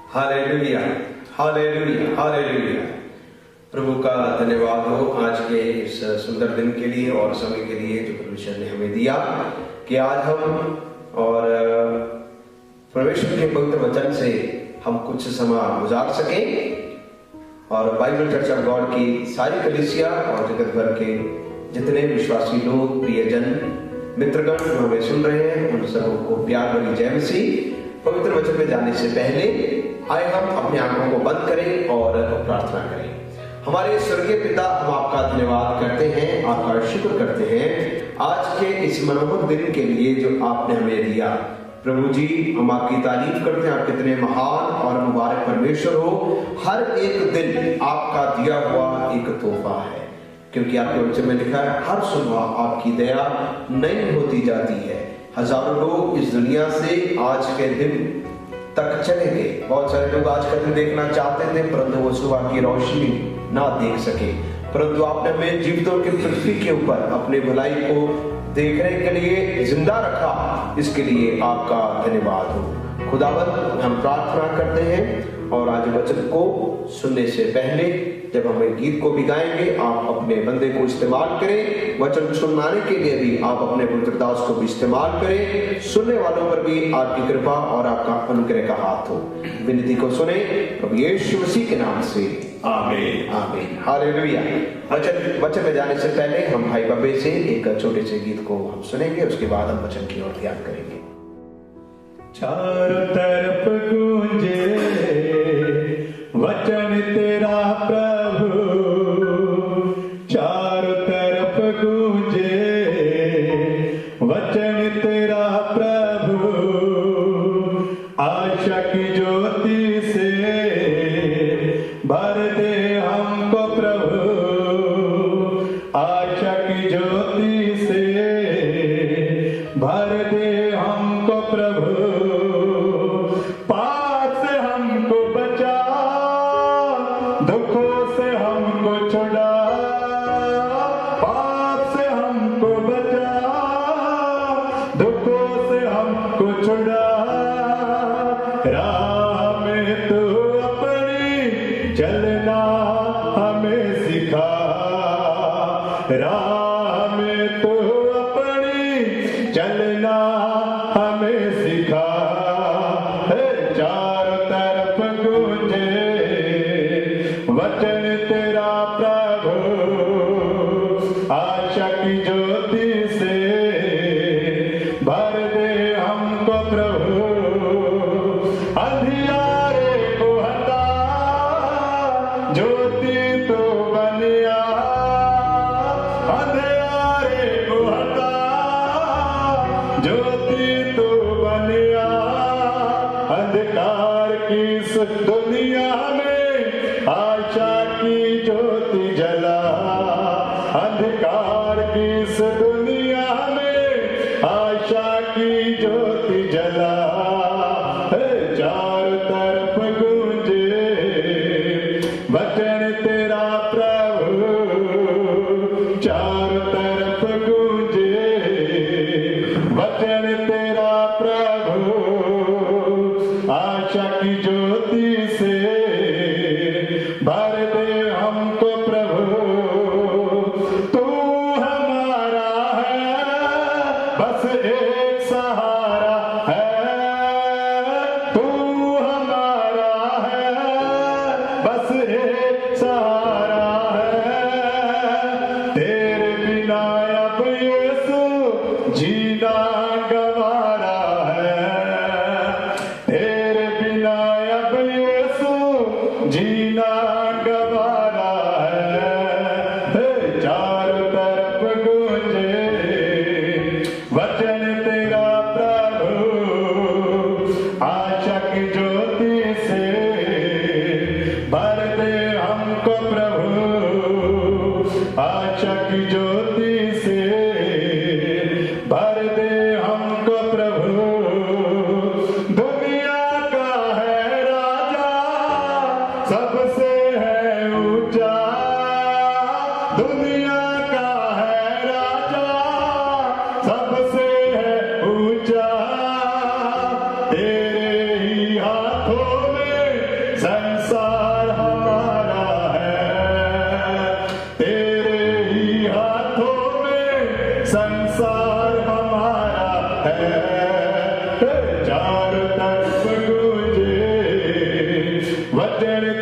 Hallelujah, hallelujah, hallelujah. प्रभु का धन्यवाद हो आज के इस सुंदर दिन के लिए और समय के लिए जो परमेश्वर ने हमें दिया कि आज हम और परमेश्वर के पवित्र वचन से हम कुछ समय गुजार सकें और बाइबल चर्च ऑफ गॉड की सारी कलीसिया और जगत भर के जितने विश्वासी लोग, प्रियजन, मित्रगण जो हमें सुन रहे हैं उन सबों को प्यार भरी जय मसीह। पवित्र वचन में जाने से पहले आए हम अपने आंखों को बंद करें और प्रार्थना करें। हमारे स्वर्गीय पिता, हम आपका धन्यवाद करते हैं, आपका शुक्र करते हैं आज के इस मनोहर दिन के लिए जो आपने हमें दिया। प्रभु जी, हम आपकी तारीफ करते हैं, आप कितने महान और मुबारक परमेश्वर हो। हर एक दिन आपका दिया हुआ एक तोहफा है, क्योंकि आपके वचन में लिखा है हर सुबह आपकी दया नई होती जाती है। हजारों लोग इस दुनिया से आज के दिन तक चले गए। बहुत सारे लोग आज का दिन देखना चाहते थे परंतु वो सुबह की रोशनी ना देख सके, परंतु आपने हमें जीवितों की पृथ्वी के ऊपर अपने भलाई को देखने के लिए जिंदा रखा, इसके लिए आपका धन्यवाद हो। खुदावंद, हम प्रार्थना करते हैं और आज वचन को सुनने से पहले जब हमें गीत को भी गाएंगे, आप अपने बंदे को इस्तेमाल करें। वचन सुनाने के लिए भी आप अपने पवित्र दास को भी इस्तेमाल करें। सुनने वालों पर भी आपकी कृपा और आपका अनुग्रह का हाथ हो। विनती को सुने प्रभु यीशु मसीह के नाम से, आमीन, आमीन, हालेलुया। वचन में जाने से पहले हम भाई बब्बे से एक छोटे से गीत को हम सुनेंगे, उसके बाद हम वचन की ओर ध्यान करेंगे। चारों तरफ गूंजे वचन तेरा प्रभु, चारों तरफ गूंजे वचन तेरा प्रभु। आशा की ज्योति से भर दे हमको प्रभु, आशा की ज्योति से भर दे हमको प्रभु। पाप से हमको बचा, दुखों से हमको छुड़ा, पाप से हमको बचा, दुखों से हमको छुड़ा। राह में तू अपनी चलना हमें सिखा, राह में तू अपनी चलना हमें सिखा। चारों तरफ गूंजे वचन तेरा प्रभु, आशा की ज्योति से भर दे हमको प्रभु। अंधियारे को हटा, ज्योति तो बनिया, अंधियारे को हटा, ज्योति तो बनिया। अंधकार की इस दुनिया में आशा की ज्योति जला, अंधकार की इस दुनिया में आशा की ज्योति जला। चारों तरफ गूंजे वचन तेरा प्रभु, चारों तरफ गूंजे वचन तेरा प्रभु। आशा की ज्योति से भर दे हमको प्रभु। तू हमारा है, बस एक सहारा है, तू हमारा है, बस एक सहारा है। तेरे बिना अब यीशु जीना गवारा है, तेरे बिना अब यीशु जीना गवारा है। चारों तरफ गूंजे वचन तेरा प्रभु, आशा की ज्योति से भर दे हमको प्रभु, आशा की ज्योति से भर दे हमको प्रभु। दुनिया का है राजा, सबसे है ऊंचा, दुनिया का है राजा, सबसे है ऊंचा। तेरे ही हाथों में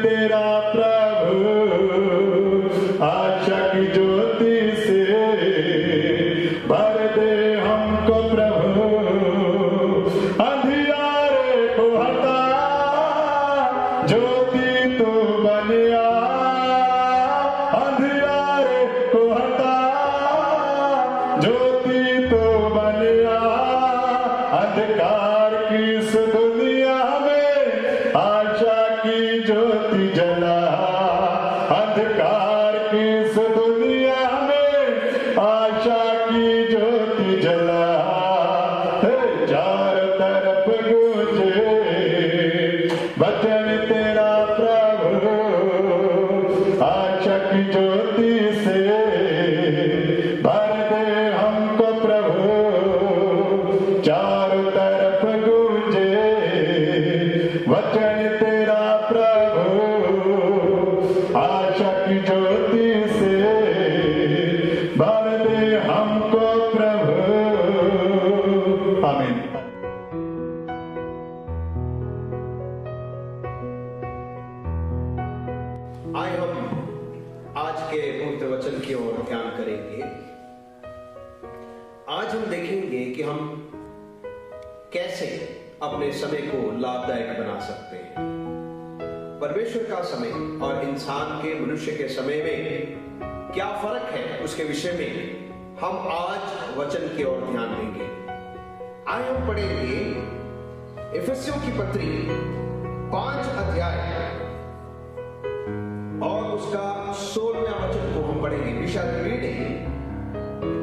तेरा प्रभु आशा की ज्योति से भर दे हमको प्रभु, अंधियारे को हटा ज्योति तू बनिया, अंधियारे को हटा ज्योति तू बनिया, अंधकार की इस दुनिया में आशा की ज्योति जला, अंधकार की इस दुनिया में आशा की ज्योति जला, चारों तरफ गूंजे वचन तेरा प्रभु, आशा की ज्योति से भर दे हमको प्रभु, चारों तरफ गूंजे वचन तेरा प्रभु, आशा की ज्योति से भर दे हमको प्रभु। आमीन। आए हम आज के मूर्त वचन की ओर ध्यान करेंगे। आज हम देखेंगे कि हम कैसे अपने समय को लाभदायक बना सकते हैं। परमेश्वर का समय और इंसान के मनुष्य के समय में क्या फर्क है, उसके विषय में हम आज वचन की ओर ध्यान देंगे। आए हम पढ़ेंगे इफिसियों की पत्री 5 अध्याय और उसका 16वां वचन को हम पढ़ेंगे। We shall be reading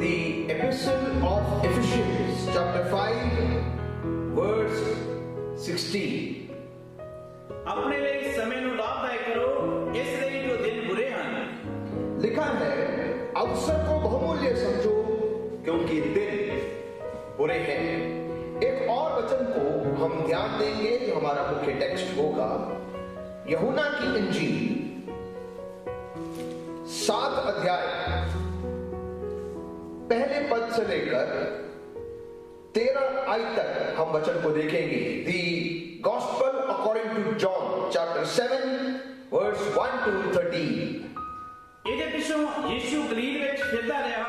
the epistle of Ephesians chapter 5 verse 16। अपने लिए समय ਨੂੰ ਲਾਭਦਾਇਕ ਕਰੋ, ਇਸ ਲਈ ਜੋ ਦਿਨ ਬੁਰੇ ਹਨ। लिखा है, अवसर को बहुमूल्य समझो क्योंकि दिन बुरे हैं। एक और वचन को हम ध्यान देंगे जो हमारा मुख्य टेक्स्ट होगा, यूहन्ना की इंजील 7 अध्याय पहले पद से लेकर 13 आयत तक हम वचन को देखेंगे। The gospel according to John chapter 7 verse 1 to 13। ਇਹਦੇ ਪਿੱਛੋਂ ਯੀਸ਼ੂ ਗਲੀਲ ਵਿੱਚ ਫਿਰਦਾ ਰਿਹਾ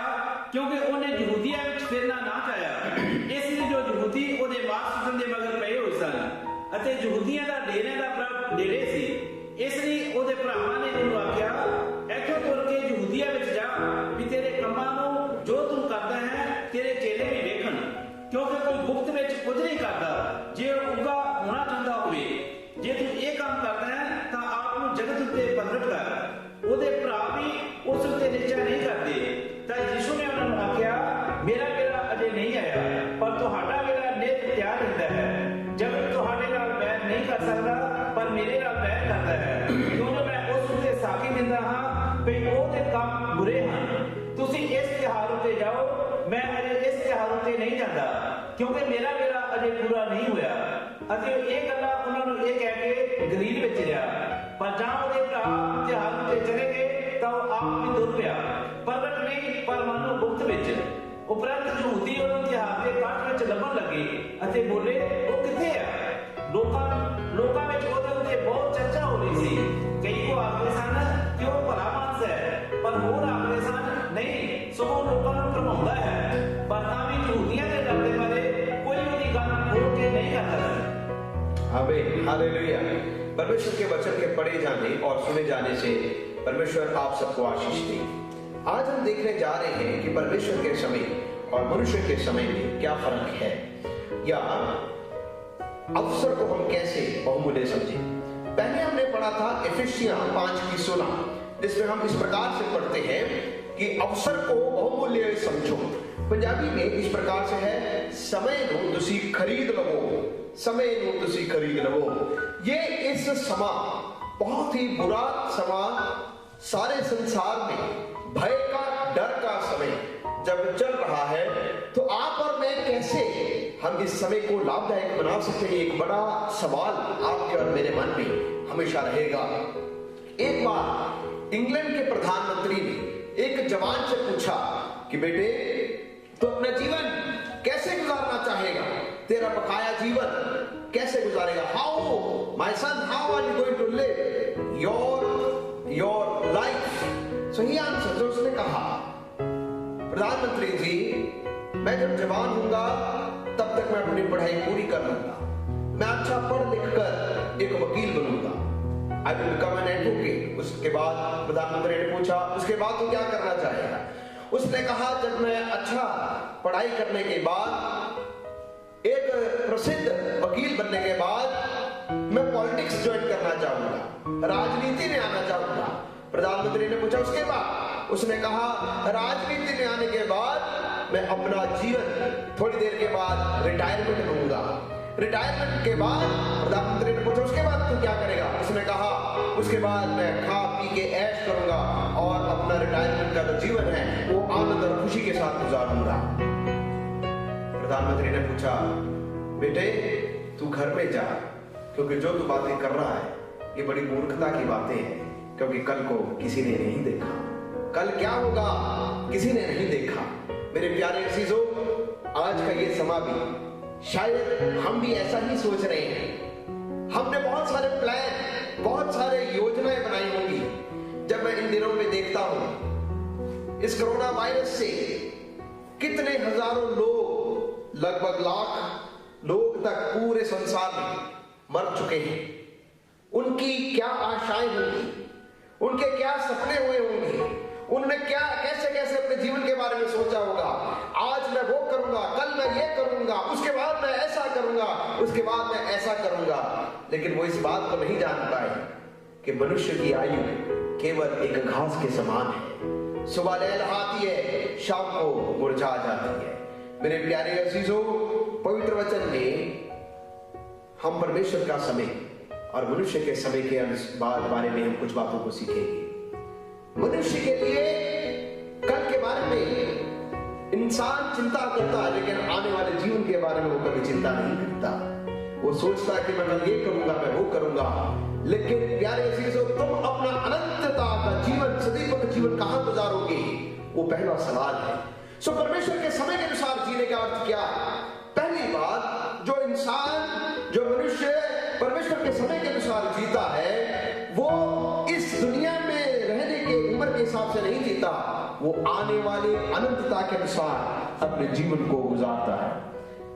ਕਿਉਂਕਿ ਉਹਨੇ ਯਹੂਦੀਆ ਵਿੱਚ ਫਿਰਨਾ ਨਾ ਚਾਹਿਆ। ਇਸ ਲਈ ਜੋ ਯਹੂਦੀ ਉਹਦੇ ਮਾਰਸ਼ਲ ਦੇ ਮਗਰ ਪਏ ਹੋਏ ਸਨ ਅਤੇ ਯਹੂਦੀਆਂ ਦਾ ਡੇਰੇ ਦਾ ਡੇਰੇ ਸੀ, ਇਸ ਲਈ ਉਹਦੇ ਭਰਾਵਾਂ ਨੇ ਉਹਨੂੰ ਆਖਿਆ, ਇੱਥੋਂ ਤੁਰ ਕੇ ਯਹੂਦੀਆ ਵਿੱਚ ਜਾ ਵੀ ਤੇਰੇ ਕੰਮਾਂ ਨੂੰ ਜੋ ਤੂੰ ਕਰਦਾ ਹੈ ਤੇਰੇ ਚੇਲੇ ਵੀ ਵੇਖਣ, ਕਿਉਂਕਿ ਕੋਈ ਗੁਪਤ ਵਿੱਚ ਕੁਝ ਨਹੀਂ ਕਰਦਾ ਜੇ ਉਹ ਉੱਗਾ ਹੋਣਾ ਚਾਹੁੰਦਾ ਹੋਵੇ। ਜੇ ਤੂੰ ਇਹ ਕੰਮ ਕਰਦਾ ਹੈ ਤਾਂ ਆਪ ਨੂੰ ਜਗਤ ਉੱਤੇ ਪ੍ਰਗਟ ਕਰ। ਉਹਦੇ ਭਰਾ ਵੀ ਉਸ ਉੱਤੇ ਨਿਸ਼ਚੈ ਨਹੀਂ ਕਰਦੇ। ਤਾਂ ਯਿਸੂ ਨੇ ਉਹਨਾਂ ਨੂੰ ਆਖਿਆ, ਮੇਰਾ ਵੇਲਾ ਅਜੇ ਨਹੀਂ ਆਇਆ, ਪਰ ਤੁਹਾਡਾ ਵੇਲਾ ਨਿਤ ਤਿਆਰ ਰਹਿੰਦਾ ਹੈ। ਜਗਤ ਤੁਹਾਡੇ ਨਾਲ ਵੈਰ ਨਹੀਂ ਕਰ ਸਕਦਾ, ਪਰ ਮੇਰੇ ਨਾਲ ਵੈਰ ਕਰਦਾ ਹੈ, ਕਿਉਂਕਿ ਮੈਂ ਉਸ ਉੱਤੇ ਸਾਖੀ ਦਿੰਦਾ ਹਾਂ ਵੀ ਉਹਦੇ ਕੰਮ ਬੁਰੇ ਹਨ। ਤੁਸੀਂ ਇਸ ਤਿਉਹਾਰ ਉੱਤੇ ਜਾਓ, ਮੈਂ ਅਜੇ ਇਸ ਤਿਉਹਾਰ ਉੱਤੇ ਨਹੀਂ ਜਾਂਦਾ, ਕਿਉਂਕਿ ਮੇਰਾ ਵੇਲਾ ਅਜੇ ਪੂਰਾ ਨਹੀਂ ਹੋਇਆ। ਅਤੇ ਇਹ ਗੱਲਾਂ ਉਹਨਾਂ ਨੂੰ ਇਹ ਕਹਿ ਕੇ ਗਲੀਲ ਵਿੱਚ ਰਿਹਾ। ਪਰ ਜਾਂ ਉਹਦੇ ਭਰਾ ਤਿਉਹਾਰ ਉੱਤੇ ਚਲੇ ਗਏ ਤਾਂ ਉਹ ਆਪ ਵੀ ਤੁਰ ਪਿਆ, ਪ੍ਰਗਟ ਨਹੀਂ ਪਰ ਮਾਨੋ ਗੁਪਤ ਵਿੱਚ। ਉਪਰੰਤ ਯਹੂਦੀ ਉਹਨੂੰ ਤਿਉਹਾਰ ਦੇ ਇਕੱਠ ਵਿੱਚ ਲੱਭਣ ਲੱਗੇ ਅਤੇ ਬੋਲੇ, ਉਹ ਕਿੱਥੇ ਆ? ਲੋਕਾਂ ਵਿੱਚ ਉਹਦੇ ਉੱਤੇ ਬਹੁਤ ਚਰਚਾ ਹੋ ਰਹੀ ਸੀ। ਕਈ ਕੋ ਆਖਦੇ ਸਨ ਕਿ ਉਹ ਭਲਾ ਮਾਨਸ ਹੈ, ਪਰ ਹੋਰ ਆਖਦੇ ਸਨ ਨਹੀਂ, ਸਗੋਂ ਲੋਕਾਂ ਨੂੰ ਭਰਮਾਉਂਦਾ ਹੈ। ਪਰ ਤਾਂ ਵੀ ਯਹੂਦੀਆਂ ਦੇ ਡਰ ਦੇ ਬਾਰੇ ਕੋਈ ਉਹਦੀ ਗੱਲ ਖੋਲ ਕੇ ਨਹੀਂ करता है। आमीन, हालेलुया। परमेश्वर के वचन के पढ़े जाने और सुने जाने से परमेश्वर आप सबको आशीष दे। आज हम देखने जा रहे हैं कि परमेश्वर के समय और मनुष्य के समय में क्या फर्क है, या अवसर को हम कैसे बहुमूल्य समझे। पहले हमने पढ़ा था इफिसियां 5:16, जिसमें हम इस प्रकार से पढ़ते हैं कि अवसर को बहुमूल्य समझो। पंजाबी में इस प्रकार से है, समय नूं तुसी खरीद लवो, समय नूं तुसी खरीद लवो। ये इस समा बहुत ही बुरा समा, सारे संसार में भय का, डर का समय जब चल रहा है, तो आप और मैं कैसे हम इस समय को लाभदायक बना सकते हैं, एक बड़ा सवाल आपके और मेरे मन में हमेशा रहेगा। एक बार इंग्लैंड के प्रधानमंत्री ने एक जवान से पूछा कि बेटे, तो अपना जीवन कैसे गुजारना चाहेगा? तेरा बकाया जीवन कैसे गुजारेगा? How my son, how are you going to live your life? सही आंसर जो उसने कहा, प्रधानमंत्री जी मैं जब जवान होऊंगा तब तक मैं अपनी पढ़ाई पूरी कर लूंगा, मैं अच्छा पढ़ लिख कर एक वकील बनूंगा, I will become an advocate. उसके बाद प्रधानमंत्री ने पूछा उसके बाद तू क्या करना चाहेगा? उसने कहा जब मैं अच्छा पढ़ाई करने के बाद एक प्रसिद्ध वकील बनने के बाद मैं पॉलिटिक्स ज्वाइन करना चाहूंगा, राजनीति में आना चाहूंगा। प्रधानमंत्री ने पूछा उसके बाद? उसने कहा राजनीति में आने के बाद मैं अपना जीवन थोड़ी देर के बाद रिटायरमेंट लूंगा। रिटायरमेंट के बाद प्रधानमंत्री ने पूछा उसके बाद तू क्या करेगा? उसने कहा उसके बाद मैं खा पी के ऐश करूंगा और अपना रिटायरमेंट का जो जीवन है वो आनंद और खुशी के साथ गुजारूंगा। प्रधानमंत्री ने पूछा बेटे तू घर में जा, क्योंकि जो तू बातें कर रहा है ये बड़ी मूर्खता की बातें हैं, क्योंकि कल को किसी ने नहीं देखा, कल क्या होगा किसी ने नहीं देखा। मेरे प्यारे अजीजों, आज का ये समा भी शायद हम भी ऐसा ही सोच रहे हैं। हमने बहुत सारे प्लान, बहुत सारे योजनाएं बनाई होंगी। जब मैं इन दिनों में देखता हूं इस कोरोना वायरस से कितने हजारों लोग, लगभग लाख लोग तक पूरे संसार में मर चुके हैं, उनकी क्या आशाएं होंगी, उनके क्या सपने हुए होंगे, उन्होंने क्या कैसे कैसे अपने जीवन के बारे में सोचा होगा। आज मैं वो करूंगा, कल मैं ये करूंगा, उसके बाद मैं ऐसा करूंगा, उसके बाद मैं ऐसा करूंगा। लेकिन वो इस बात को नहीं जान पाए कि मनुष्य की आयु केवल एक घास के समान है, सुबह लहलहाती है, शाम को मुरझा जाती है। मेरे प्यारे अजीजों, पवित्र वचन में हम परमेश्वर का समय और मनुष्य के समय के बारे में हम कुछ बातों को सीखेंगे। मनुष्य के लिए कल के बारे में इंसान चिंता करता है, लेकिन आने वाले जीवन के बारे में वो कभी चिंता नहीं करता। वो सोचता है कि मैं कल ये करूंगा, मैं वो करूंगा। लेकिन प्यारे अजीजों, तुम अपना अनंतता का जीवन, सदैव का जीवन कहां गुजारोगे? वो पहला सवाल है। सो परमेश्वर के समय के अनुसार जीने का अर्थ क्या है? पहली बात, जो इंसान, जो मनुष्य परमेश्वर के समय के अनुसार जीता है वो इस दुनिया में रहने के उम्र के हिसाब से नहीं जीता, वो आने वाले अनंतता के अनुसार अपने जीवन को गुजारता है।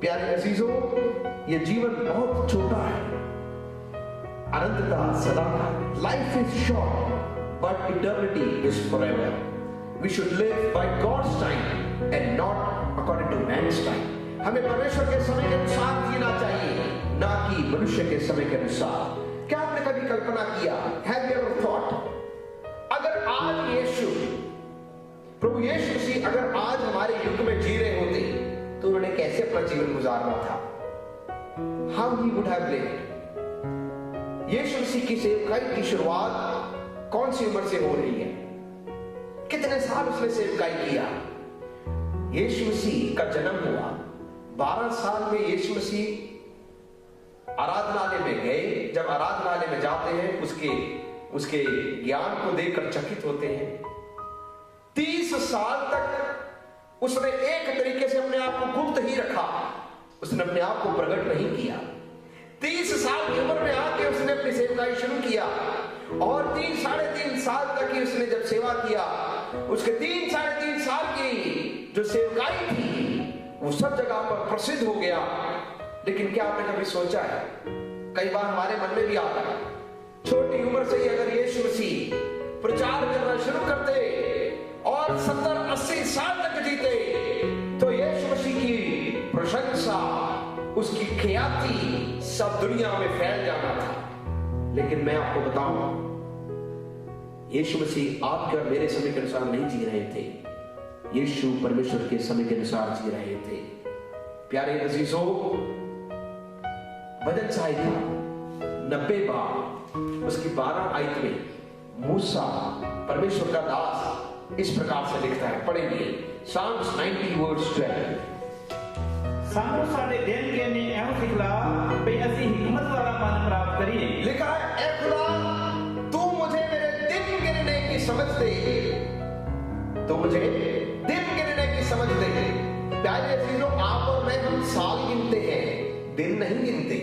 प्यारे अजीजों, ये जीवन बहुत छोटा है, अनंतता सदा का। Life is short but eternity is forever. We should live by God's time and not according to man's time. हमें परमेश्वर के समय के अनुसार जीना चाहिए, ना कि मनुष्य के समय के अनुसार। क्या आपने कभी कल्पना किया, हैव यू एवर थॉट, अगर आज यीशु, प्रभु यीशु मसीह अगर आज हमारे युग में जी रहे होते तो उन्होंने कैसे अपना जीवन गुजारना था? How he would have lived. यीशु मसीह की सेवकाई की शुरुआत कौन सी उम्र से हो रही है? कितने साल उसने सेवकाई किया? यीशु मसीह का जन्म हुआ 12 साल में। यीशु मसीह आराधनालय में गए। जब आराधनालय में जाते हैं उसके ज्ञान को देखकर चकित होते हैं। 30 साल तक उसने एक तरीके से अपने आप को गुप्त ही रखा, उसने अपने आप को प्रकट नहीं किया। 30 साल की उम्र में आके उसने अपनी सेवकाई शुरू किया और 3-3.5 साल तक ही उसने जब सेवा किया, उसके 3-3.5 साल की जो सेवकाई थी वो सब जगह पर प्रसिद्ध हो गया। लेकिन क्या आपने कभी सोचा है, कई बार हमारे मन में भी आता है, छोटी उम्र से ही अगर यीशु मसीह प्रचार करना शुरू करते और 70-80 साल तक जीते तो यीशु मसीह की प्रशंसा, उसकी ख्याति सब दुनिया में फैल जाना था। लेकिन मैं आपको बताऊं, यीशु मसीह आपके और मेरे समय के अनुसार नहीं जी रहे थे, यीशु परमेश्वर के समय के अनुसार जी रहे थे। प्यारे अजीजों, वचन साहित्य 90 बार उसकी 12 आयत में मूसा परमेश्वर का दास इस प्रकार से लिखता है। पढ़ेंगे Psalms 90 verse 12। ਸਾਨੂੰ ਸਾਡੇ ਦਿਨ ਕੇ ਨੇ ਇਹੋ ਸਿਖਲਾ ਵੀ ਅਸੀਂ हिकमत वाला मन प्राप्त करिए। लिखा है, ऐ खुदा तू मुझे मेरे दिन गिनने की समझ दे, तो मुझे दिन गिनने की समझ दे। प्यारे अजीजों, आप और दिन नहीं गिनते।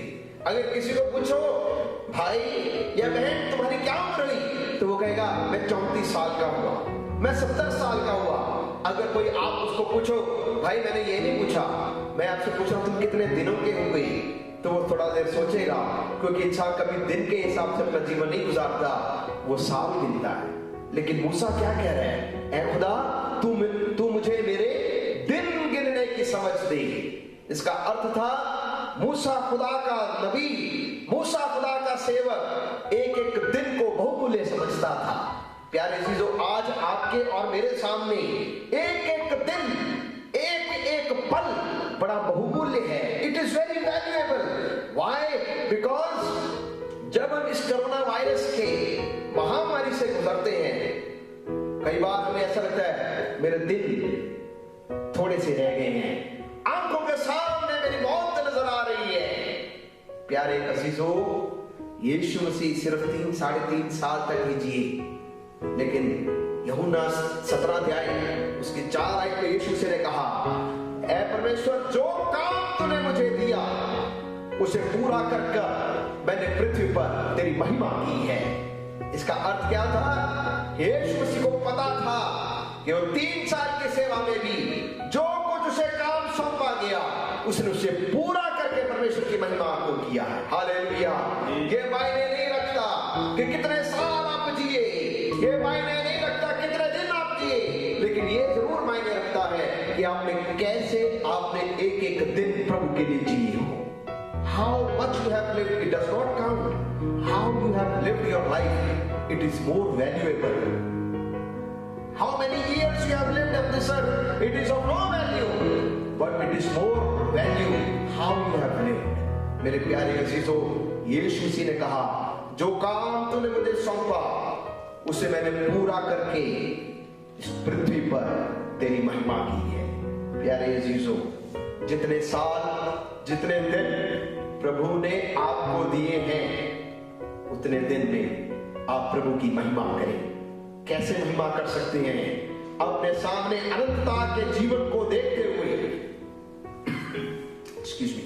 अगर किसी को पूछो भाई या बहन तुम्हारी क्या उम्र हुई, तो वो कहेगा मैं 34 साल का हुआ, मैं 70 साल का हुआ। अगर कोई आप उसको पूछो भाई मैंने ये नहीं पूछा, मैं आपसे पूछ रहा हूं तुम कितने दिनों के हुए, तो वो थोड़ा देर सोचेगा, क्योंकि इंसान कभी दिन के हिसाब से अपना जीवन नहीं गुजारता, वो साल गिनता है। लेकिन मूसा क्या कह रहा है, ऐ खुदा तू मुझे मेरे दिन गिनने की समझ दे। इसका अर्थ था मूसा खुदा का नबी, मूसा खुदा का सेवक एक एक दिन को बहुमूल्य समझता था। प्यारे चीजों, आज आपके और मेरे सामने एक एक दिन, एक एक पल बड़ा बहुमूल्य है। It is very valuable. Why? Because जब हम इस कोरोना वायरस के महामारी से गुजरते हैं, कई बार हमें ऐसा लगता है मेरे दिन थोड़े से रह गए हैं, आंखों के सामने मेरी मौत नजर आ रही है। प्यारे अजीजों, यीशु मसीह सिर्फ 3-3.5 साल तक ही जिए, लेकिन यूहन्ना 17 अध्याय उसकी 4 आयत में यीशु से ने कहा, ऐ परमेश्वर जो काम तूने मुझे दिया उसे पूरा कर मैंने पृथ्वी पर तेरी महिमा की है। इसका अर्थ क्या था? यीशु मसीह को पता था कि वो 3 साल की सेवा में भी जो कुछ उसे काम सौंपा गया उसने उसे पूरा करके परमेश्वर की महिमा को किया है। हालेलुया। ये मायने नहीं रखता कि कितने साल आप जिए, ये मायने नहीं रखता कितने दिन आप जिए, लेकिन ये जरूर मायने रखता है कि आपने कैसे आपने एक एक दिन प्रभु के लिए जिए हो। How much you have lived, it does not count. How you have lived your life, it is more valuable. How many years you have lived on this earth, it is of no value, but it is more value how you have lived. मेरे प्यारे अजीजों, यीशु मसीह ने कहा, जो काम तूने मुझे सौंपा उसे मैंने पूरा करके इस पृथ्वी पर तेरी महिमा की है। प्यारे अजीजों, जितने साल, जितने दिन प्रभु ने आपको दिए हैं, उतने दिन में आप प्रभु की महिमा करें। कैसे महिमा कर सकते हैं? अपने सामने अनंतता के जीवन को देखते हुए, एक्सक्यूज मी,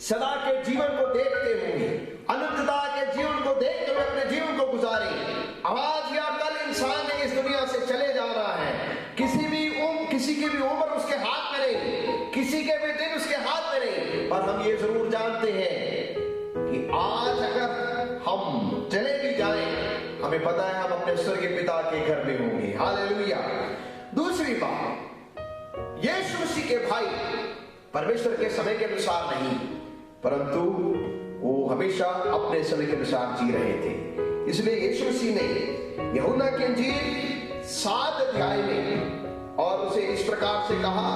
सदा के जीवन को देखते हुए, अनंतता के जीवन को देखते हुए अपने जीवन को गुजारें। आज या कल इंसान इस दुनिया से चले जा रहा है, किसी की भी उम्र उसके हाथ में नहीं, किसी के भी दिन उसके हाथ में नहीं, पर हम ये जरूर जानते हैं कि आज अगर हम चले भी जाएं, हमें पता है हम अपने स्वर्गीय पिता के घर में होंगे। हालेलुया। दूसरी बात, यीशु मसीह के भाई परमेश्वर के समय के अनुसार नहीं, परंतु वो हमेशा अपने समय के अनुसार जी रहे थे। इसलिए यीशु मसीह ने यूहन्ना की इंजील 7 अध्याय में और उसे इस प्रकार से कहा,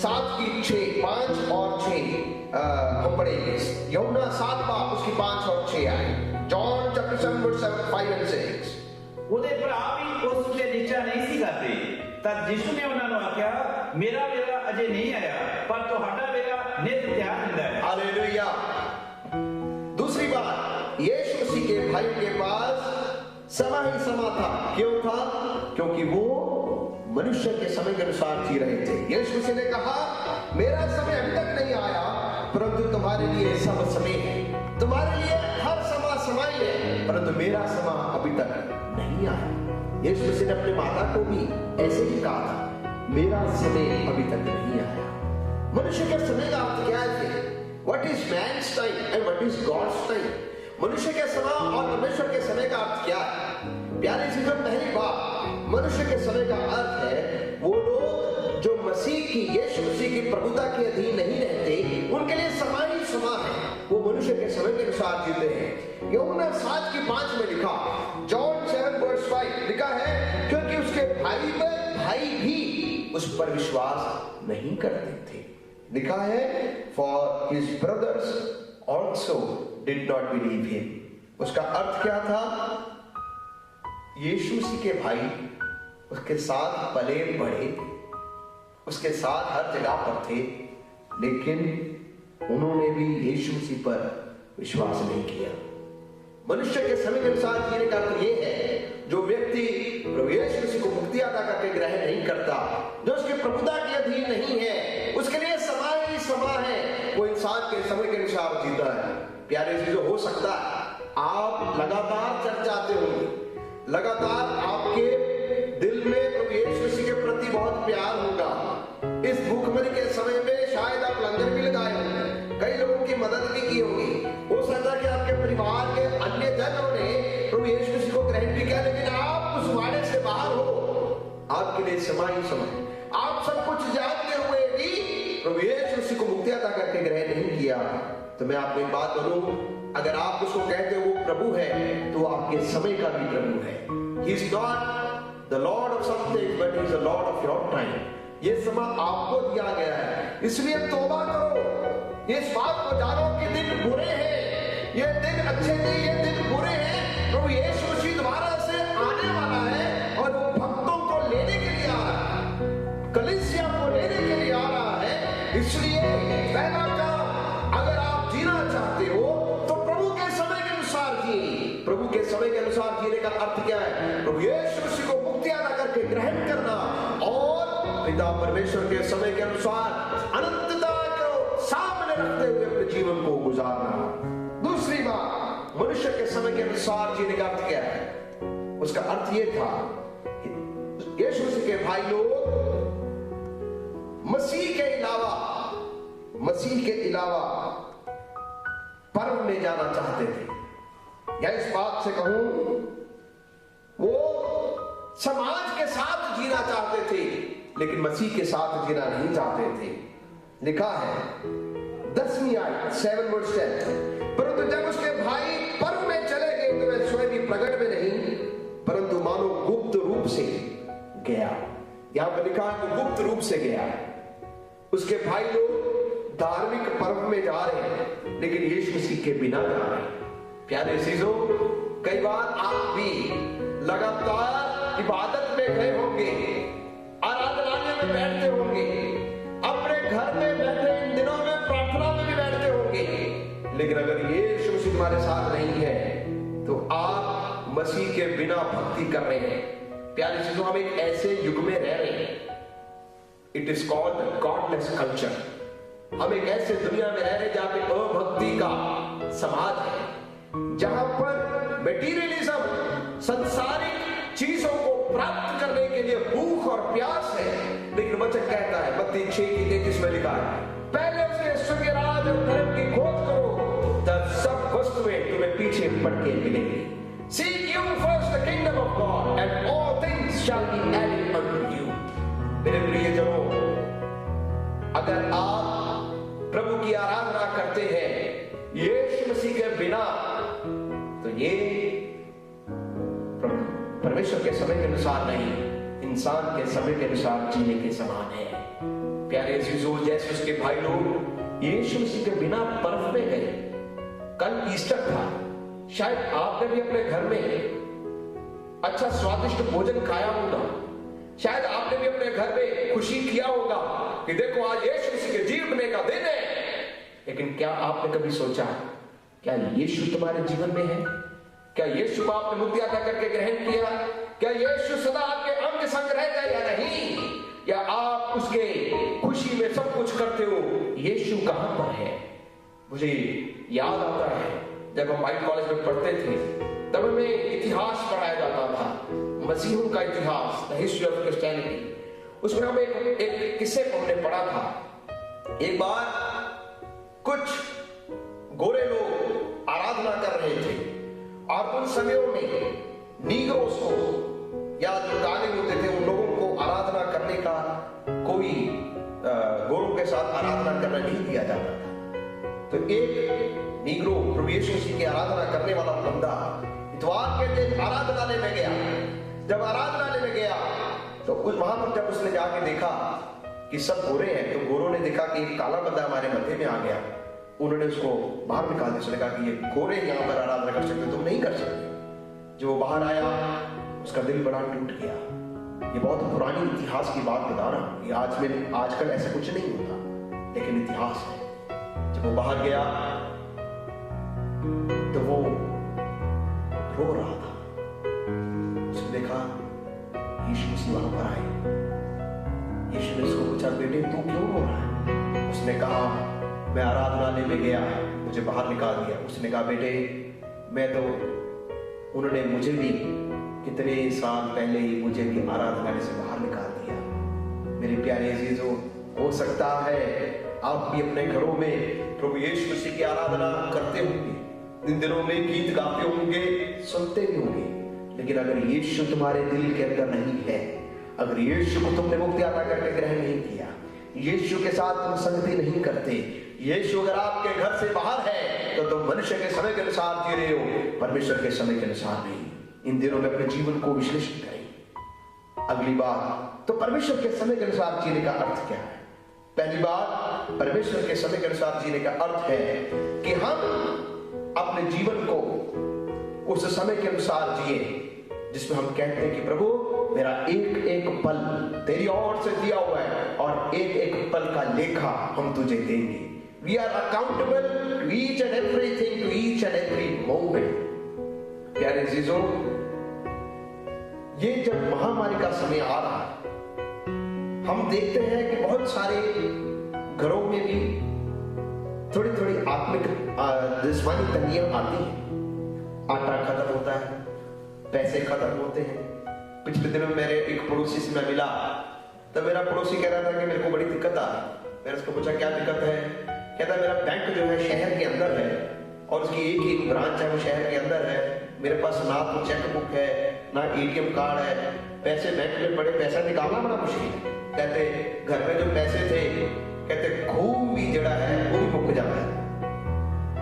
7 की 6, 5 और 6 हम पढ़ेंगे। यूहन्ना 7 बाब उसकी 5 और 6 आए। John chapter 7 5 and 6। ਉਹਦੇ ਭਰਾ ਵੀ ਉਸ ਤੇ ਨੀਚਾ ਨਹੀਂ ਸੀ ਕਰਦੇ, ਤਾਂ ਯਿਸੂ ਨੇ ਉਹਨਾਂ ਨੂੰ ਆਖਿਆ, ਮੇਰਾ ਵੇਲਾ ਅਜੇ ਨਹੀਂ ਆਇਆ, ਪਰ ਤੁਹਾਡਾ ਵੇਲਾ ਨਿਤ ਤਿਆਰ ਹੁੰਦਾ है। हालेलुया। दूसरी बात, यीशु मसीह के भाई के पास समय ही समय था। क्यों था? क्योंकि वो मनुष्य के समय के अनुसार जी रहे थे। यीशु मसीह ने कहा, मेरा समय अभी तक नहीं आया, परंतु तुम्हारे लिए सब समय है, तुम्हारे लिए हर समय है, परंतु मेरा समय अभी तक नहीं आया। यीशु मसीह ने अपने माता को भी ऐसे ही कहा था, मेरा समय अभी तक नहीं आया। मनुष्य के समय का अर्थ क्या है? What is man's time and what is God's time? मनुष्य के समय और परमेश्वर के समय का अर्थ क्या है? प्यारे जीवन, पहली बात, मनुष्य के समय का अर्थ है वो लोग जो यीशु मसीह की प्रभुता के अधीन नहीं रहते, उनके लिए समय ही समय है, वो मनुष्य के समय के अनुसार जीते हैं। यूहन्ना 7 की 5 में लिखा, जॉन 7:5 लिखा है, क्योंकि उसके भाई भी उस पर विश्वास नहीं करते थे। लिखा है, for his brothers also did not believe him. उसका अर्थ क्या था? यीशु मसीह के भाई उसके साथ पले बढ़े, उसके साथ हर जगह पर थे, लेकिन उन्होंने भी यीशु मसीह पर विश्वास नहीं किया। मनुष्य के समय के अनुसार जीने का अर्थ यह है, जो व्यक्ति प्रभु यीशु मसीह को मुक्ति अदा करके ग्रहण नहीं करता, जो उसके प्रभुता के अधीन नहीं है, उसके लिए समय ही समय है, वो इंसान के समय के अनुसार प्यारे से जो हो सकता है आप लगातार चर्चाते होंगे, लगातार आपके दिल में प्रभु यीशु मसीह के प्रति बहुत प्यार होगा। इस भूखमरी के समय में शायद आप लंगर भी लगाए होंगे, कई लोगों की मदद भी की होगी। हो सकता है कि आपके परिवार के अन्य जनों ने प्रभु यीशु मसीह को ग्रहण भी किया, लेकिन आप उस वाड़े से बाहर हो। आपके लिए समय ही समय, आप सब कुछ जानते हुए भी प्रभु यीशु मसीह को मुक्तिदाता करके ग्रहण नहीं किया। तो मैं आपको एक बात बोलूं, अगर आप उसको कहते हो वो प्रभु है, तो आपके समय का भी प्रभु है। He is not the Lord of something, but he is the Lord of your time. ये समय आपको दिया गया है, इसलिए तौबा करो। इस बात को जानो कि दिन बुरे हैं, ये दिन अच्छे नहीं, ये दिन बुरे हैं। प्रभु यीशु मसीह दोबारा से आने वाला है और वो भक्तों को लेने के लिए आ रहा है, कलीसिया को लेने के लिए आ रहा है। इसलिए पहला काम, अगर आप जीना चाहते हो तो प्रभु के समय के अनुसार जिए। प्रभु के समय के अनुसार जीने का अर्थ क्या है? प्रभु यीशु मसीह को मुक्तिदाता करके ग्रहण करना और पिता परमेश्वर के समय के अनुसार अनंतता को सामने रखते हुए अपने जीवन को गुजारना। दूसरी बात, मनुष्य के समय के अनुसार जीने का अर्थ क्या है? उसका अर्थ यह था, यीशु मसीह के भाई लोग मसीह के अलावा पर्व में जाना चाहते थे, या इस बात से कहूं वो समाज के साथ जीना चाहते थे, लेकिन मसीह के साथ जीना नहीं चाहते थे। लिखा है 10वीं आयत 7:10, परंतु जब उसके भाई पर्व में चले गए तो वह स्वयं भी प्रकट में नहीं, परंतु मानो गुप्त रूप से गया। यहां पर लिखा है वो गुप्त रूप से गया। उसके भाई लोग धार्मिक पर्व में जा रहे हैं, लेकिन यीशु मसीह के बिना जा रहे हैं। प्यारे अजीजों, कई बार आप भी लगातार इबादत में गए होंगे, आराधनालय में बैठते होंगे, अपने घर में बैठे इन दिनों में प्रार्थना में भी बैठते होंगे, लेकिन अगर यीशु मसीह तुम्हारे साथ नहीं है तो आप मसीह के बिना भक्ति कर रहे हैं। प्यारे अजीजों, हम एक ऐसे युग में रह रहे हैं, it is called godless culture. हम एक ऐसे दुनिया में रह रहे हैं जहां पे अभक्ति का समाज है, जहां पर मटेरियलिज्म, सांसारिक चीजों को प्राप्त करने के लिए भूख और प्यास है। लेकिन वचन कहता है मत्ती 6:33 में लिखा है, पहले उसके स्वर्गीय राज और धर्म की खोज करो, तब सब वस्तुएं तुम्हें पीछे पड़ के मिलेंगी। Seek you first the kingdom of God and all things shall be added unto you। मेरे प्रियजनों, अगर आप प्रभु की आराधना करते हैं यीशु मसीह के बिना, तो ये परमेश्वर के समय के अनुसार नहीं, इंसान के समय के अनुसार जीने के समान है। प्यारे अजीजों, जैसे उसके भाई लोग यीशु मसीह के बिना पर्व में गए, कल ईस्टर था, शायद आपने भी अपने घर में अच्छा स्वादिष्ट भोजन खाया होगा, शायद आपने भी अपने घर में खुशी किया होगा कि देखो आज यीशु मसीह के जी उठने का दिन है। लेकिन क्या आपने कभी सोचा, क्या यीशु तुम्हारे जीवन में है? क्या यीशु को आपने मुक्तिदाता करके ग्रहण किया? क्या यीशु सदा आपके अंग संग रहता है या नहीं? या आप उसके खुशी में सब कुछ करते हो? यीशु कहां पर है? मुझे याद आता है जब हम बाइबल कॉलेज में पढ़ते थे, तब हमें इतिहास पढ़ाया जाता था, मसीहों का इतिहास, द हिस्ट्री ऑफ क्रिश्चियनिटी। उसमें हमें एक किस्से को हमने पढ़ा था। एक बार कुछ गोरे लोग आराधना कर रहे थे और उन समयों में नीग्रोस को या जो काले होते थे उन लोगों को आराधना करने का कोई गोरों के साथ आराधना करना नहीं दिया जाता था। तो एक नीग्रो प्रभु यीशु मसीह की आराधना करने वाला बंदा इतवार के दिन आराधनालय में गया। जब आराधनालय में गया तो वहां पर जब उसने जाके देखा कि सब गोरे हैं, तो गोरों ने देखा कि एक काला बंदा हमारे मध्य में आ गया। उन्होंने उसको बाहर निकाल दिया। उसने कहा कि ये गोरे यहाँ पर आराधना कर सकते, तुम नहीं कर सकते। जो बाहर आया उसका दिल बड़ा टूट गया। ये बहुत पुरानी इतिहास की बात बता रहा हूं, ये आजकल ऐसा कुछ नहीं होता, लेकिन इतिहास है। जब वो बाहर गया तो वो रो रहा था। उसने देखा यीशु मसीह वहां पर आए। यीशु ने उसको पूछा, बेटे तू क्यों रो रहा है? उसने कहा, मैं आराधनालय में गया, मुझे बाहर निकाल दिया। उसने कहा बेटे मैं तो, उन्होंने मुझे भी कितने साल पहले ही मुझे भी आराधना से बाहर निकाल दिया। मेरे प्यारे अजीजों, हो सकता है आप भी अपने घरों में प्रभु यीशु मसीह की आराधना करते होंगे, इन दिनों में गीत गाते होंगे, सुनते भी होंगे, लेकिन अगर यीशु तुम्हारे दिल के अंदर नहीं है, अगर यीशु को तुमने मुक्तिदाता करके ग्रहण नहीं किया, यीशु के साथ तुम संगति नहीं करते, यीशु अगर आपके घर से बाहर है तो तुम मनुष्य के समय के अनुसार जी रहे हो, परमेश्वर के समय के अनुसार नहीं। इन दिनों में अपने जीवन को विश्लेषण करें। अगली बात, तो परमेश्वर के समय के अनुसार जीने का अर्थ क्या है? पहली बात, परमेश्वर के समय के अनुसार जीने का अर्थ है कि हम अपने जीवन को उस समय के अनुसार जिए जिसमें हम कहते हैं कि प्रभु मेरा एक एक पल तेरी ओर से दिया हुआ है और एक एक पल का लेखा हम तुझे देंगे। We are accountable to each and everything, to each and every moment. प्यारे अजीजों, ये जब महामारी का समय आ रहा है, हम देखते हैं कि बहुत सारे घरों में भी थोड़ी थोड़ी आत्मिक जिस्मानी तंगियां आती हैं। आटा खत्म होता है, पैसे खत्म होते हैं। पिछले दिनों मेरे एक पड़ोसी से मैं मिला, तो मेरा पड़ोसी कह रहा था कि मेरे को बड़ी दिक्कत आ रही। मैंने उसको पूछा क्या दिक्कत है? कहता मेरा बैंक जो है शहर के अंदर है और उसकी एक ही ब्रांच है, वो शहर के अंदर है। मेरे पास ना तो चेक बुक है ना एटीएम कार्ड है, पैसे बैंक में पड़े, पैसा निकालना बड़ा मुश्किल है। कहते घर में जो पैसे थे, कहते खून भी जड़ा है वो भी मुक जाता है,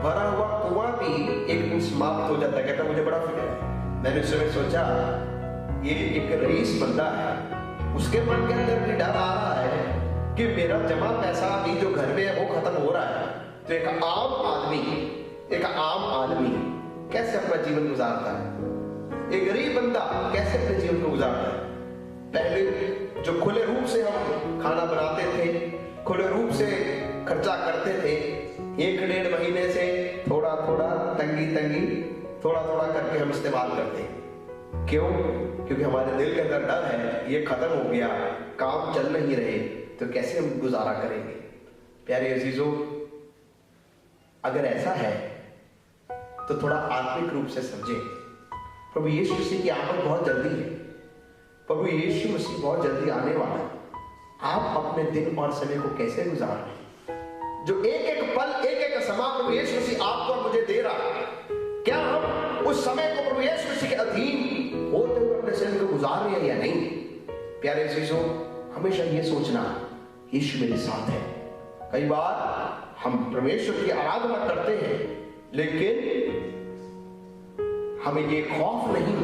भरा हुआ कुआं भी एक दिन समाप्त हो जाता है। कहता मुझे बड़ा फिक्र है। मैंने उस समय सोचा ये एक रईस बंदा है, उसके मन के अंदर भी डर आ रहा है कि मेरा जमा पैसा भी जो घर में है वो खत्म हो रहा है। तो एक आम आदमी कैसे अपना जीवन गुजारता है? एक गरीब बंदा कैसे अपने जीवन को गुजारता है? पहले जो खुले रूप से हम खाना बनाते थे, खुले रूप से खर्चा करते थे, 1-1.5 महीने से थोड़ा थोड़ा तंगी थोड़ा थोड़ा करके हम इस्तेमाल करते हैं। क्यों? क्योंकि हमारे दिल के अंदर डर है ये खत्म हो गया, काम चल नहीं रहे, तो कैसे हम गुजारा करेंगे? प्यारे अजीजों, अगर ऐसा है तो थोड़ा आत्मिक रूप से समझे। प्रभु यीशु मसीह की आमद बहुत जल्दी है। प्रभु यीशु मसीह बहुत जल्दी आने वाला है। आप अपने दिन और समय को कैसे गुजार रहे हैं? जो एक एक पल, एक एक समय प्रभु यीशु मसीह आपको और मुझे दे रहा है, क्या हम उस समय को प्रभु यीशु मसीह के अधीन होते हुए अपने समय को गुजार रहे हैं या नहीं? प्यारे अजीजों, हमेशा ये सोचना यीशु मेरे साथ है। कई बार हम परमेश्वर की आराधना करते हैं, लेकिन हमें ये खौफ नहीं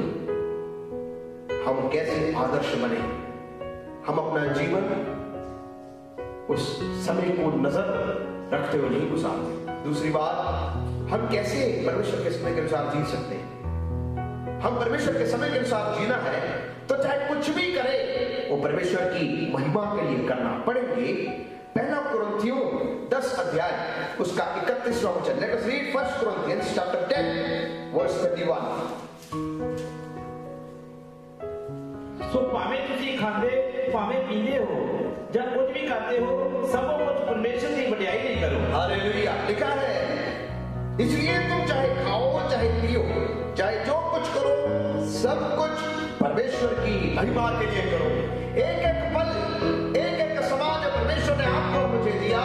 हम कैसे आदर्श बने, हम अपना जीवन उस समय को नजर रखते हुए नहीं गुजारते। दूसरी बात, हम कैसे परमेश्वर के समय के अनुसार जी सकते हैं? हम परमेश्वर के समय के अनुसार जीना है तो चाहे कुछ भी करें वो परमेश्वर की महिमा के लिए करना पड़ेगी। पहला कुरिन्थियों 10 अध्याय उसका 31वां वचन। Let us read 1 Corinthians chapter 10 verse 31। सो भावे तुसी खांदे भावे पींदे हो या कुछ भी करते हो, सब कुछ परमेश्वर की बड़ाई नहीं करो। हालेलुया। लिखा है इसलिए तुम चाहे खाओ चाहे पियो चाहे जो कुछ करो, सब कुछ परमेश्वर की महिमा के लिए करो। एक एक पल, एक एक समय जो परमेश्वर ने आपको मुझे दिया,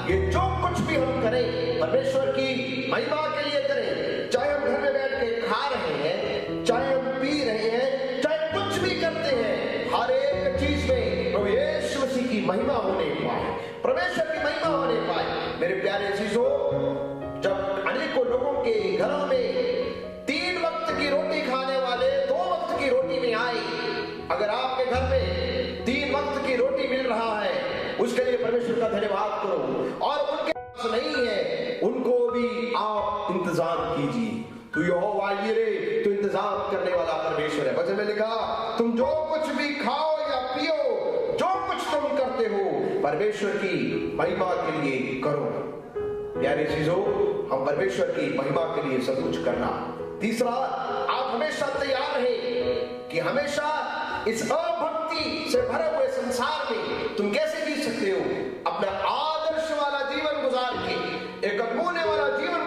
ये जो कुछ भी हम करें परमेश्वर की महिमा के लिए करें। चाहे हम घर में बैठ के खा रहे हैं, चाहे हम पी रहे हैं, चाहे कुछ भी करते हैं, हर एक चीज में प्रभु यीशु मसीह की महिमा होने पाए, परमेश्वर की महिमा होने पाए। मेरे प्यारे चीजों, जब अनेकों लोगों के घरों में 3 वक्त की रोटी खाने वाले 2 वक्त की रोटी में आए, अगर आपके घर में 3 वक्त की रोटी मिल रहा है, उसके लिए परमेश्वर का धन्यवाद करो। और उनके पास नहीं है, उनको भी आप इंतजाम कीजिए। तू यहोवा यिरे, तू इंतजाम करने वाला परमेश्वर है। वचन में लिखा, तुम जो कुछ भी खाओ या पियो, जो कुछ तुम करते हो, परमेश्वर की महिमा के लिए करो। प्यारे चीजों, हम परमेश्वर की महिमा के लिए सब कुछ करना। तीसरा, आप हमेशा तैयार रहें कि हमेशा इस अभक्ति से भरे हुए संसार में तुम कैसे जी सकते हो? अपना आदर्श वाला जीवन गुजार के, एक अनमोल वाला जीवन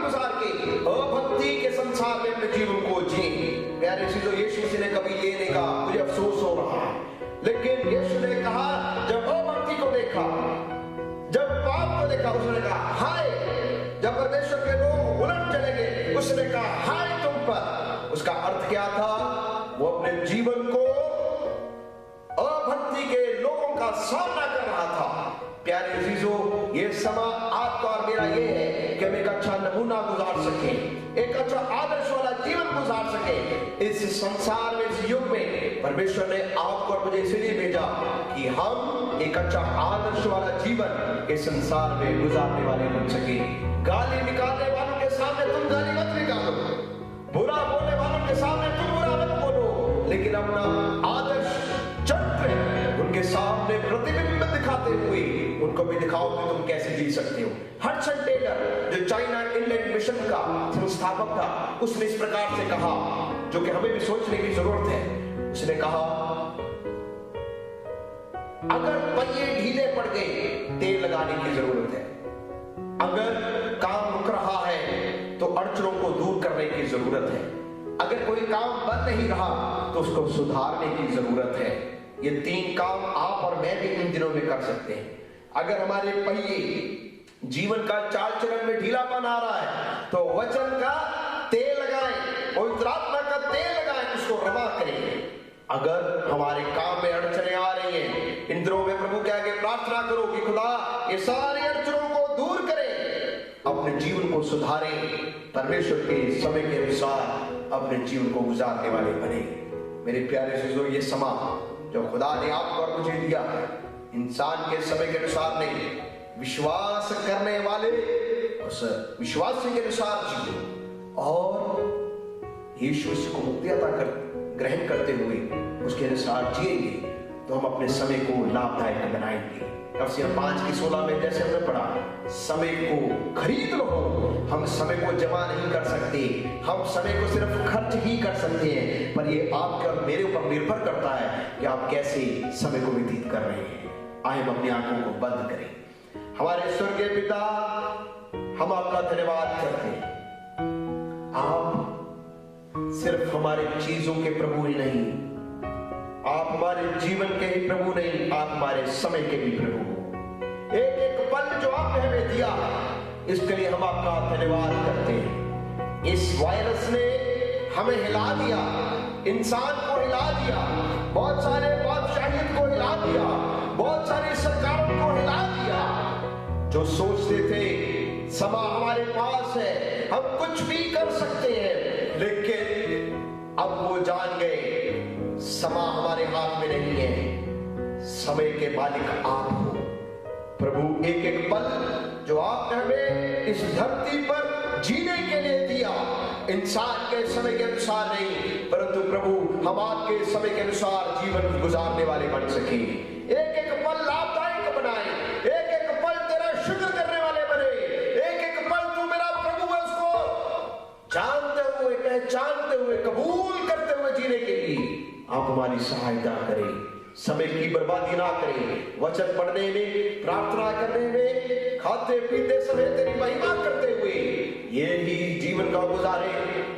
प्यारे चीजों, यीशु मसीह ने कभी ये नहीं कहा मुझे अफसोस हो रहा है, लेकिन यीशु ने कहा जब अभक्ति को देखा, जब पाप को देखा, उसने कहा हाय। जब परमेश्वर के लोग उलट चलेंगे, उसने कहा हाय तुम पर। उसका अर्थ क्या था? वो अपने जीवन को अभक्ति के लोगों का सामना कर रहा था। प्यारे अजीजों, ये समा आपका और मेरा ये है कि हम एक अच्छा नमूना गुजार सके, एक अच्छा आदर्श वाला जीवन गुजार सके इस संसार में, इस युग में। परमेश्वर ने आपको और मुझे इसलिए भेजा कि हम एक अच्छा आदर्श वाला जीवन इस संसार में गुजारने वाले बन सके। गाली निकालने वालों के सामने तुम गाली मत निकालो, बुरा बोलने वालों के सामने तुम बुरा मत बोलो, लेकिन अपना आदर्श चरित्र उनके सामने प्रतिबिंब दिखाते हुए उनको भी दिखाओ कि तुम कैसे जी सकते हो। हडसन टेलर जो चाइना इंग्लैंड मिशन का संस्थापक था, उसने इस प्रकार से कहा, जो कि हमें भी सोचने की जरूरत है। उसने कहा अगर पहिए ढीले पड़ गए, तेल लगाने की जरूरत है। अगर काम रुक रहा है तो अड़चनों को दूर करने की जरूरत है। अगर कोई काम बन नहीं रहा तो उसको सुधारने की जरूरत है। ये 3 काम आप और मैं भी इन दिनों में कर सकते हैं। अगर हमारे पहिए जीवन का चाल चलन में ढीलापन आ रहा है तो वचन का तेल लगाएं, पवित्र आत्मा का तेल लगाएं, उसको रवा करें। अगर हमारे काम में अड़चने आ रही हैं, इन दिनों में प्रभु के आगे प्रार्थना करो कि खुदा ये सारी अड़चनों को दूर करे, अपने जीवन को सुधारें, परमेश्वर के समय के अनुसार अपने जीवन को गुजारने वाले बने। मेरे प्यारे चीजों, ये समा जो खुदा ने आपको और मुझे दिया, इंसान के समय के अनुसार नहीं, विश्वास करने वाले उस विश्वास के अनुसार जियो और यीशु को मुक्तिदाता ग्रहण करते हुए उसके अनुसार जिएंगे तो हम अपने समय को लाभदायक बनाएंगे। अफसियां 5:16 में जैसे हमने पढ़ा, समय को खरीद लो। हम समय को जमा नहीं कर सकते, हम समय को सिर्फ खर्च ही कर सकते हैं, पर ये आपके और मेरे ऊपर निर्भर करता है कि आप कैसे समय को व्यतीत कर रहे हैं। आए हम अपनी आंखों को बंद करें। हमारे स्वर्गीय पिता, हम आपका धन्यवाद करते हैं। आप सिर्फ हमारे चीजों के प्रभु ही नहीं, आप हमारे जीवन के ही प्रभु नहीं, आप हमारे समय के भी प्रभु हो। एक एक पल जो आपने हमें दिया, इसके लिए हम आपका धन्यवाद करते हैं। इस वायरस ने हमें हिला दिया, इंसान को हिला दिया, बहुत सारे बादशाहियत को हिला दिया, बहुत सारी सरकारों को हिला दिया। जो सोचते थे समा हमारे पास है, हम कुछ भी कर सकते हैं, लेकिन अब वो जान गए समा हमारे हाथ में नहीं है, समय के मालिक आप हो। प्रभु, एक एक पल जो आपने हमें इस धरती पर जीने के लिए दिया, इंसान के समय के अनुसार नहीं, परंतु प्रभु हम आपके समय के अनुसार जीवन गुजारने वाले बन सके। एक एक पल लाभदायक बनाए, एक एक पल तेरा शुक्र करने वाले बने, एक एक पल तू मेरा प्रभु है उसको जानते हुए, पहचानते हुए, कबूल करते हुए जीने के लिए आप हमारी सहायता करें। समय की बर्बादी ना करें, वचन पढ़ने में, प्रार्थना करने में, खाते पीते समय तेरी महिमा करते हुए ये ही जीवन का गुजारे।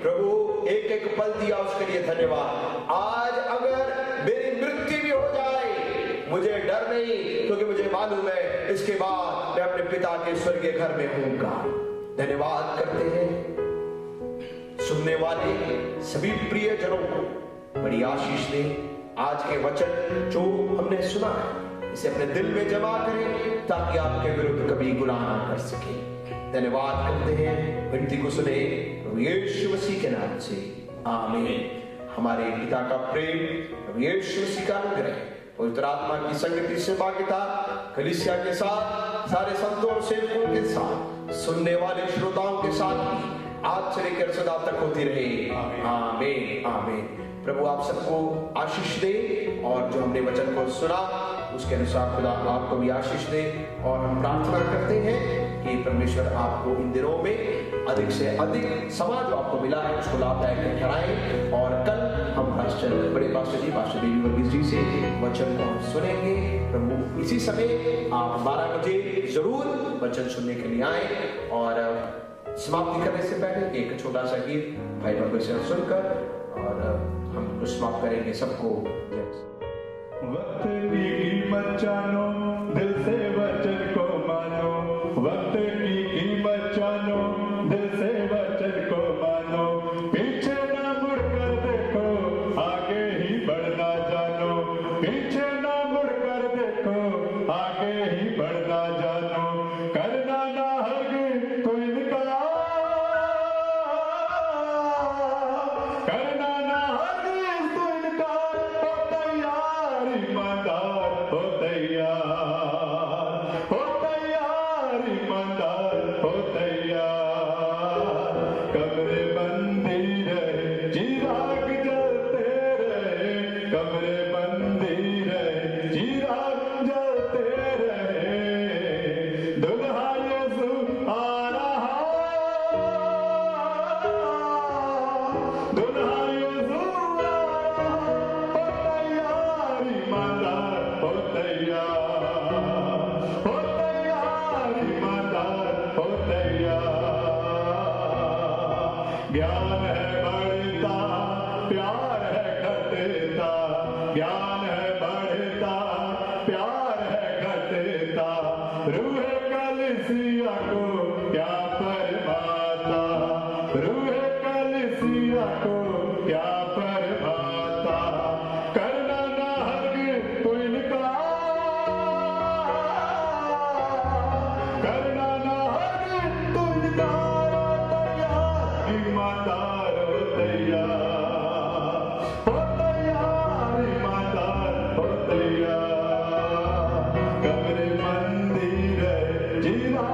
प्रभु, एक एक पल दिया उसके लिए धन्यवाद। आज अगर मेरी मृत्यु भी हो जाए मुझे डर नहीं, क्योंकि मुझे मालूम है इसके बाद मैं अपने पिता के स्वर्गीय घर में होऊंगा। धन्यवाद करते हैं। सुनने वाले सभी प्रिय जनों को बड़ी आशीष दे। आज के वचन जो हमने सुना है इसे अपने दिल में जमा करें ताकि आपके विरुद्ध कभी गुनाह ना कर सके। धन्यवाद करते हैं, विनती को सुने यीशु मसीह के नाम से, आमीन। हमारे पिता का प्रेम, यीशु मसीह का अनुग्रह, पवित्र आत्मा की संगति से भागिता कलीसिया के साथ, सारे संतों और सेवकों के साथ, सुनने वाले श्रोताओं के साथ भी आज से लेकर सदा तक होती रहे। आमीन आमीन। प्रभु आप सबको आशीष दे और जो हमने वचन को सुना उसके अनुसार खुदा आपको भी आशीष दे। और हम प्रार्थना करते हैं कि परमेश्वर आपको इन दिनों में अधिक से अधिक समाज जो आपको मिला है उसको लाभदायक ठहराए। और कल हम बड़े पास्टर देवी वर्गीस जी से वचन को सुनेंगे। प्रभु इसी समय आप 12 बजे जरूर वचन सुनने के लिए आए। और समाप्ति करने से पहले एक छोटा सा गीत भाई बाबू से सुनकर और हम कुछ समाप्त करेंगे। सबको जय। वक्त की कीमत जानो, दिल से वचन को मानो। वक्त की कीमत जानो, दिल से वचन को मानो। पीछे ना मुड़कर देखो, आगे ही बढ़ना जानो। पीछे ना मुड़कर देखो, आगे ही बढ़ना जानो। करना ना हरगिज़ कोई इनकार, करना ना हरगिज़ कोई इनकार। हो तैयार ईमानदार, हो तैयार, हो तैयार ईमानदार, हो तैयार। कमरे बंदी रहे, चिराग जलते रहे। कमरे बंदी रहे, चिराग जलते रहे। दुल्हा यीशु आ रहा, दुल्हा यीशु आ रहा। हो तैयार ईमानदार, हो तैयार, हो तैयार ईमानदार, हो तैयार। ज्ञान है बढ़ता, प्यार है घटता। ज्ञान है बढ़ता, प्यार है घटता। रूह कलीसिया को क्या परमाता, रूह कलीसिया को क्या परमाता। करना ना हरगिज़ कोई इनकार, करना ना हरगिज़ कोई इनकार। ईमानदार हो तैयार, हो तैयार ईमानदार, हो तैयार। कमरे मंदिर है, जिला